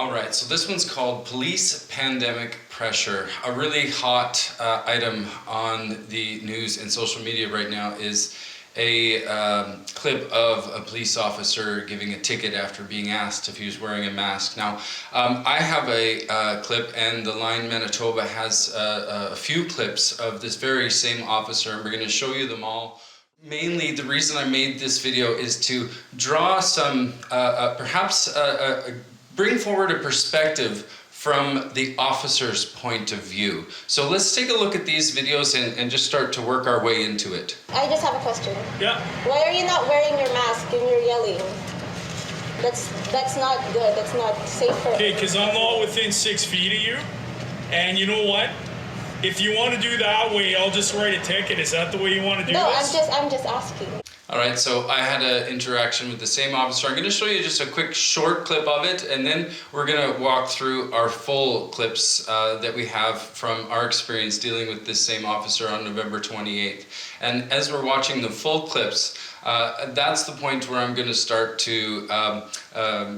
All right, so this one's called Police Pandemic Pressure. A really hot item on the news and social media right now is a clip of a police officer giving a ticket after being asked if he was wearing a mask. Now, I have a clip, and the line Manitoba has a few clips of this very same officer, and we're going to show you them all. Mainly, the reason I made this video is to draw some, bring forward a perspective from the officer's point of view. So let's take a look at these videos and just start to work our way into it. I just have a question. Yeah. Why are you not wearing your mask and you're yelling? That's not good. That's not safe for. Okay, because I'm not within 6 feet of you, and you know what? If you want to do that way, I'll just write a ticket. Is that the way you want to do this? No, I'm just asking. All right, so I had an interaction with the same officer. I'm going to show you just a quick short clip of it, and then we're going to walk through our full clips that we have from our experience dealing with this same officer on November 28th. And as we're watching the full clips, that's the point where I'm going to start to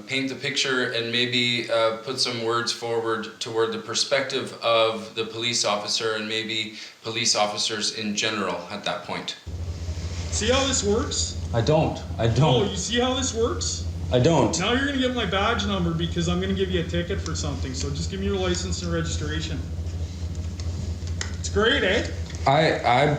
paint the picture and maybe put some words forward toward the perspective of the police officer and maybe police officers in general at that point. See how this works? I don't. Oh, you see how this works? I don't. Now you're going to get my badge number because I'm going to give you a ticket for something. So just give me your license and registration. It's great, eh? I'm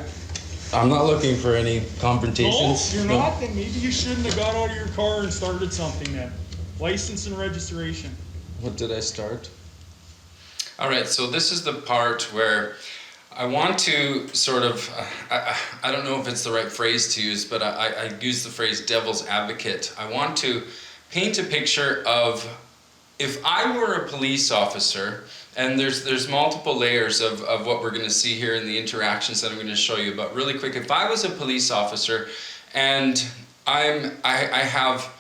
not looking for any confrontations. No, you're not? Then maybe you shouldn't have got out of your car and started something then. License and registration. What did I start? All right, so this is the part where I want to sort of, I don't know if it's the right phrase to use, but I use the phrase devil's advocate. I want to paint a picture of if I were a police officer, and there's multiple layers of what we're going to see here in the interactions that I'm going to show you. But really quick, if I was a police officer and I have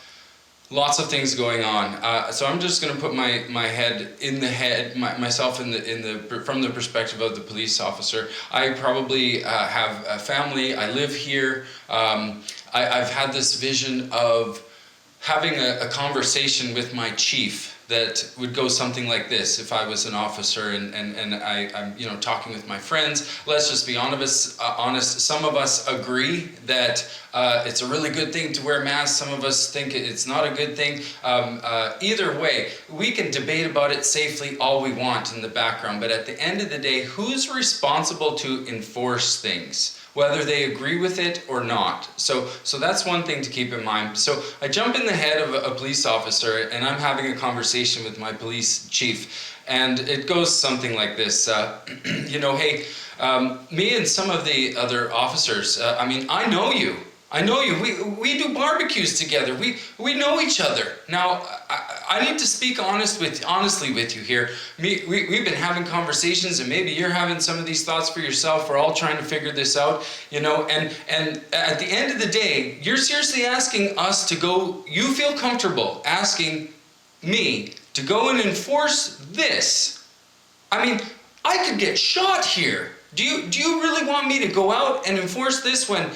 lots of things going on, so I'm just going to put myself from the perspective of the police officer. I probably have a family. I live here. I've had this vision of having a conversation with my chief that would go something like this if I was an officer and I'm talking with my friends. Let's just be honest, some of us agree that it's a really good thing to wear masks. Some of us think it's not a good thing. Either way, we can debate about it safely all we want in the background, but at the end of the day, who's responsible to enforce things? Whether they agree with it or not. So that's one thing to keep in mind. So I jump in the head of a police officer and I'm having a conversation with my police chief, and it goes something like this. Hey, me and some of the other officers, I know you. We do barbecues together. We know each other. Now, I need to speak honestly with you here. We've been having conversations, and maybe you're having some of these thoughts for yourself. We're all trying to figure this out, and at the end of the day, you're seriously asking us to go. You feel comfortable asking me to go and enforce this? I mean, I could get shot here. Do you really want me to go out and enforce this when,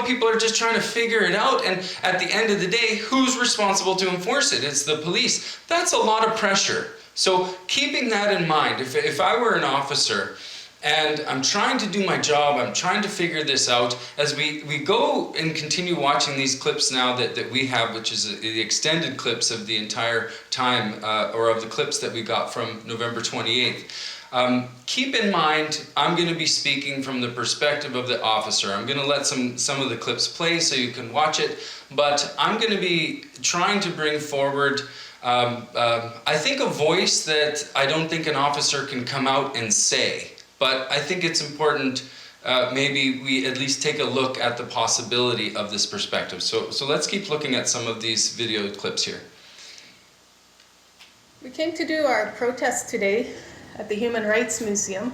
people are just trying to figure it out, and at the end of the day, who's responsible to enforce it? It's the police. That's a lot of pressure. So keeping that in mind, if I were an officer and I'm trying to do my job, I'm trying to figure this out, as we go and continue watching these clips now that we have, which is the extended clips of the entire time, or of the clips that we got from November 28th. Keep in mind, I'm going to be speaking from the perspective of the officer. I'm going to let some of the clips play so you can watch it, but I'm going to be trying to bring forward, I think, a voice that I don't think an officer can come out and say, but I think it's important maybe we at least take a look at the possibility of this perspective. So let's keep looking at some of these video clips here. We came to do our protest today at the Human Rights Museum.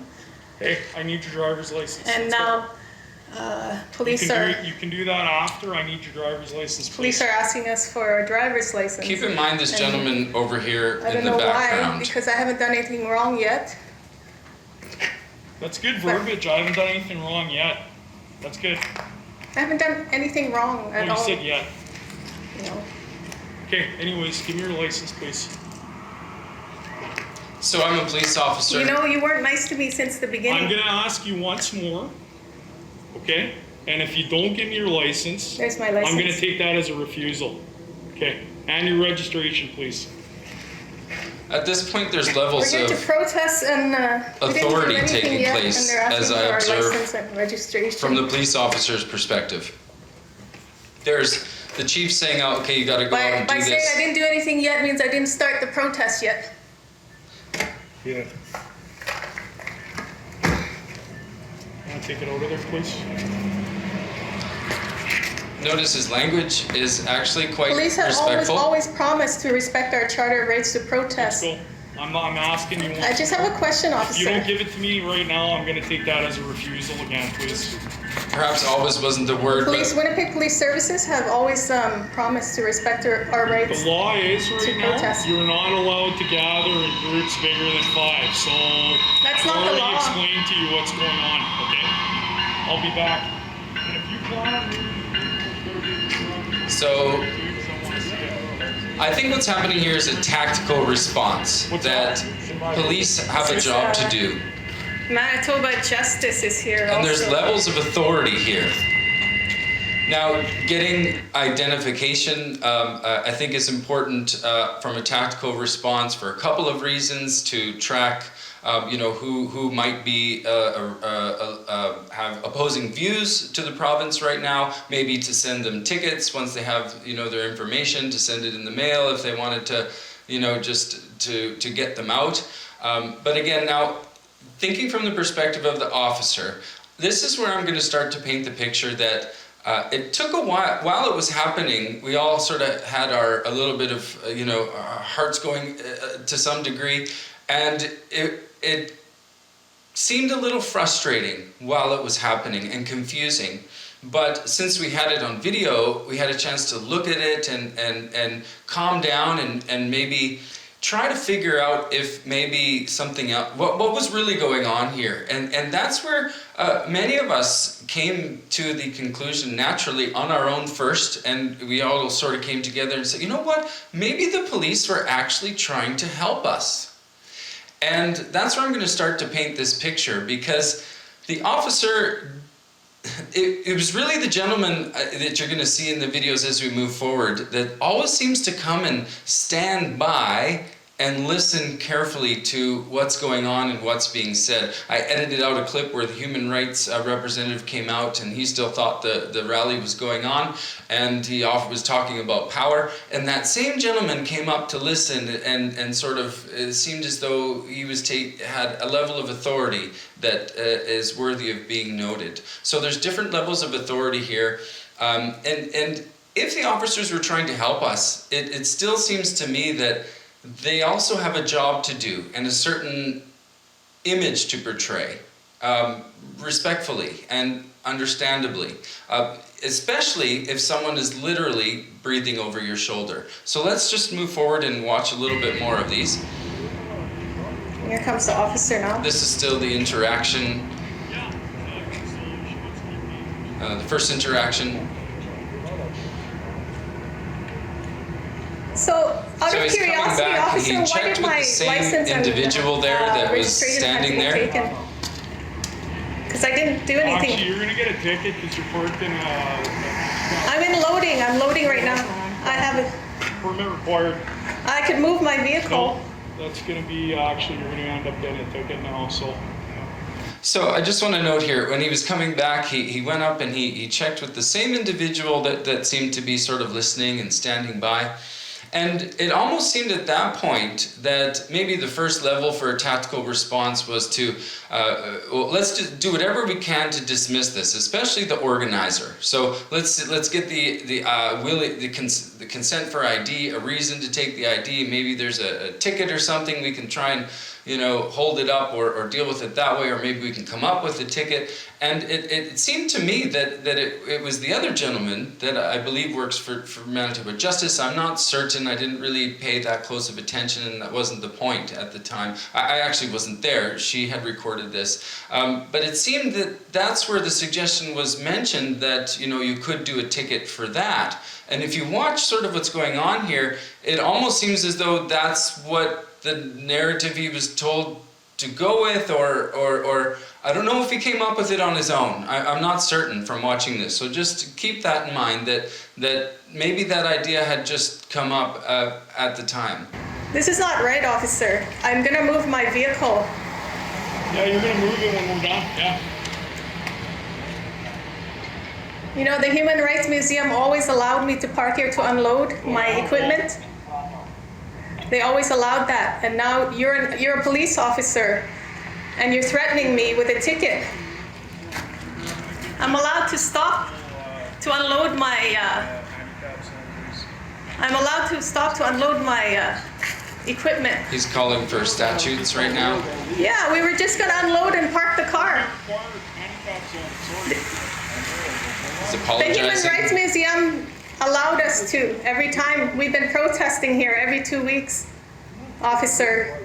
Hey, I need your driver's license. And now police are... You can do that after. I need your driver's license, please. Police are asking us for our driver's license. Keep in mind this gentleman over here in the background. I don't know why, because I haven't done anything wrong yet. That's good verbiage. I haven't done anything wrong yet. That's good. I haven't done anything wrong at all. You said yet. No. Okay, anyways, give me your license, please. So I'm a police officer. You know, you weren't nice to me since the I'm beginning. gonna ask you once more, okay? And if you don't give me your license, There's my I'm gonna license. take that as a refusal, okay? And your registration, please. At this point, there's We're levels here to of protest and we didn't do authority anything taking yet, place, and they're asking as for I our observe license and registration. from the police officer's perspective. There's the chief saying, oh, okay, you gotta go out and By do saying this. I didn't do anything yet means I didn't start the protest yet. Yeah. Want to take it out of there, please? Notice his language is actually quite Police have respectful. always promised to respect our charter of rights to Let's protest. go. I'm asking you. I just have a question, If you don't officer. give it to me right now, I'm gonna take that as a refusal again, please. Perhaps always wasn't the word, but Winnipeg Police Services have always promised to respect our rights. The law is right To now, protest. you're not allowed to gather in groups bigger than 5. So That's I've not the already law. explained to you what's going on, okay? I'll be back. And if you plan on so I think what's happening here is a tactical response What's that that? police have a This is, job to do. Manitoba Justice is here And there's also. levels of authority here. Now, getting identification, I think is important from a tactical response for a couple of reasons: to track, who might be have opposing views to the province right now. Maybe to send them tickets once they have, their information, to send it in the mail if they wanted to, just to get them out. But again, now, thinking from the perspective of the officer, this is where I'm going to start to paint the picture that it took a while it was happening. We all sort of had a little bit of, our hearts going to some degree, and it seemed a little frustrating while it was happening and confusing. But since we had it on video, we had a chance to look at it and calm down and maybe try to figure out if maybe something else, what was really going on here. And that's where many of us came to the conclusion naturally on our own first, and we all sort of came together and said, you know what, maybe the police were actually trying to help us. And that's where I'm going to start to paint this picture, because the officer, it was really the gentleman that you're going to see in the videos as we move forward that always seems to come and stand by and listen carefully to what's going on and what's being said. I edited out a clip where the human rights representative came out and he still thought the rally was going on, and he was talking about power, and that same gentleman came up to listen and sort of, it seemed as though he had a level of authority that is worthy of being noted. So there's different levels of authority here, and if the officers were trying to help us, it still seems to me that they also have a job to do and a certain image to portray, respectfully and understandably, especially if someone is literally breathing over your shoulder. So let's just move forward and watch a little bit more of these. Here comes the officer now. This is still the interaction, the first interaction. So, out So of he's coming curiosity, back, officer, he why checked did with my the same license and individual there that was registration have to standing be there? taken? Because I didn't do anything. Actually, you're gonna get a ticket because you're parked in I'm in loading. I'm loading right now. I have it. permit required. I could move my vehicle. No, that's gonna be, actually, you're gonna end up getting a ticket now, so. So I just want to note here, when he was coming back, he went up and he checked with the same individual that seemed to be sort of listening and standing by. And it almost seemed at that point that maybe the first level for a tactical response was to, let's do whatever we can to dismiss this, especially the organizer. So let's get the consent for ID, a reason to take the ID. Maybe there's a ticket or something, we can try and hold it up or deal with it that way, or maybe we can come up with a ticket. And it seemed to me that it was the other gentleman that I believe works for Manitoba Justice. I'm not certain. I didn't really pay that close of attention, and that wasn't the point at the time. I actually wasn't there. She had recorded this. But it seemed that that's where the suggestion was mentioned that, you know, you could do a ticket for that. And if you watch sort of what's going on here, it almost seems as though that's what the narrative he was told to go with, or I don't know if he came up with it on his own. I'm not certain from watching this. So just keep that in mind, that maybe that idea had just come up at the time. This is not right, officer. I'm gonna move my vehicle. Yeah, you're gonna move it when we're done. Yeah. You know, the Human Rights Museum always allowed me to park here to unload my equipment. They always allowed that, and now you're a police officer, and you're threatening me with a ticket. I'm allowed to stop to unload my. I'm allowed to stop to unload my equipment. He's calling for statutes right now. Yeah, we were just gonna unload and park the car. He's The apologizing. Human Rights Museum allowed us to. Every time we've been protesting here every 2 weeks, officer.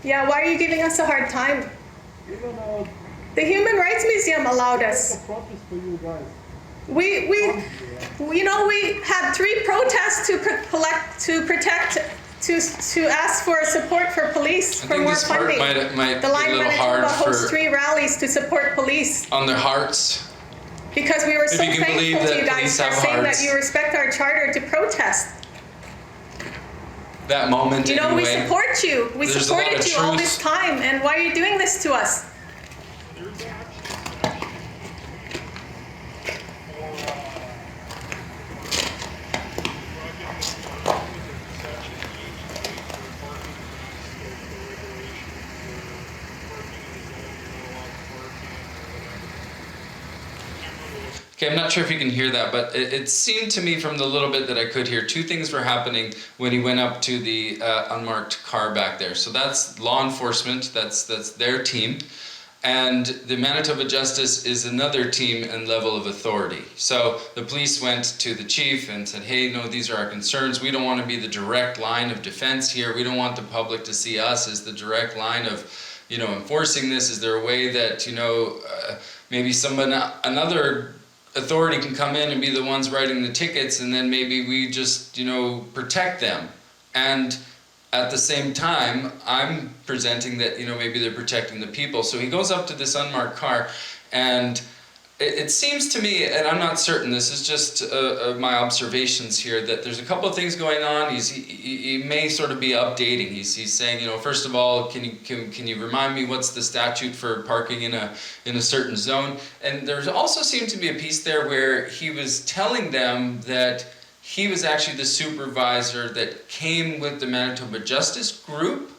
Yeah, why are you giving us a hard time? The Human Rights Museum allowed us. We had 3 protests to ask for support for police, I for think more this part funding. might The be a line little Manitoba hard hosts for 3 rallies to support police. on their hearts. Because we were so you can believe thankful to that you guys police for have saying hearts. that you respect our charter to protest. That moment, You know, we anyway. support you. We There's a lot supported of you all truth. this time, and why are you doing this to us? Okay, I'm not sure if you can hear that, but it seemed to me from the little bit that I could hear, 2 things were happening when he went up to the unmarked car back there. So that's law enforcement, that's their team. And the Manitoba Justice is another team and level of authority. So the police went to the chief and said, hey, no, these are our concerns. We don't want to be the direct line of defense here. We don't want the public to see us as the direct line of, you know, enforcing this. Is there a way that, you know, maybe another authority can come in and be the ones writing the tickets, and then maybe we just, you know, protect them? And at the same time, I'm presenting that, you know, maybe they're protecting the people. So he goes up to this unmarked car, and it seems to me, and I'm not certain, this is just my observations here, that there's a couple of things going on. He may sort of be updating. He's saying, you know, first of all, can you remind me what's the statute for parking in a certain zone? And there also seemed to be a piece there where he was telling them that he was actually the supervisor that came with the Manitoba Justice Group,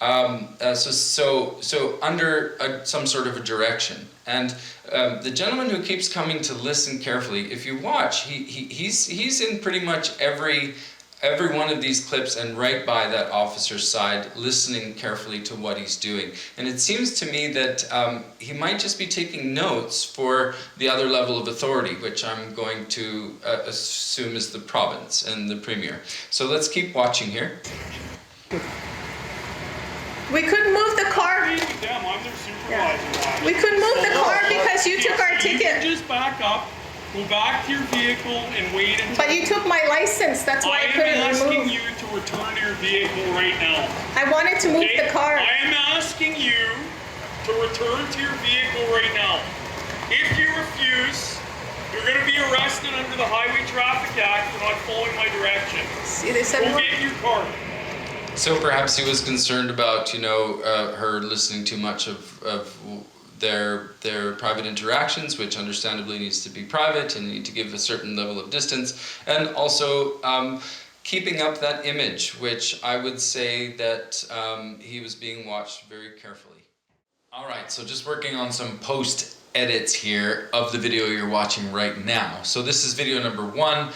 so under some sort of a direction. And the gentleman who keeps coming to listen carefully, if you watch, he's in pretty much every one of these clips and right by that officer's side, listening carefully to what he's doing. And it seems to me that he might just be taking notes for the other level of authority, which I'm going to assume is the province and the premier. So let's keep watching here. We couldn't move the car. I'm their supervisor. We couldn't move the car because you took our You can ticket. just back up, go back to your vehicle, and wait until. But you took my license. That's why I am couldn't asking remove. you to return to your vehicle right now. I wanted to move Okay? the car. I am asking you to return to your vehicle right now. If you refuse, you're going to be arrested under the Highway Traffic Act for not following my directions. See, they said Go get your car. So perhaps he was concerned about, you know, her listening too much of their private interactions, which understandably needs to be private and need to give a certain level of distance, and also keeping up that image, which I would say that he was being watched very carefully. All right, so just working on some post edits here of the video you're watching right now. So this is video number 1.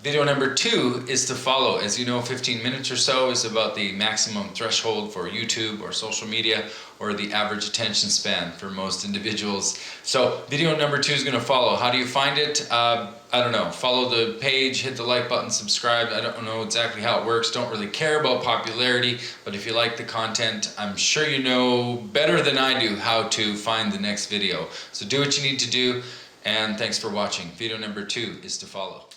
Video number 2 is to follow. As you know, 15 minutes or so is about the maximum threshold for YouTube or social media, or the average attention span for most individuals. So video number 2 is going to follow. How do you find it? I don't know. Follow the page, hit the like button, subscribe. I don't know exactly how it works. Don't really care about popularity, but if you like the content, I'm sure you know better than I do how to find the next video. So do what you need to do, and thanks for watching. Video number 2 is to follow.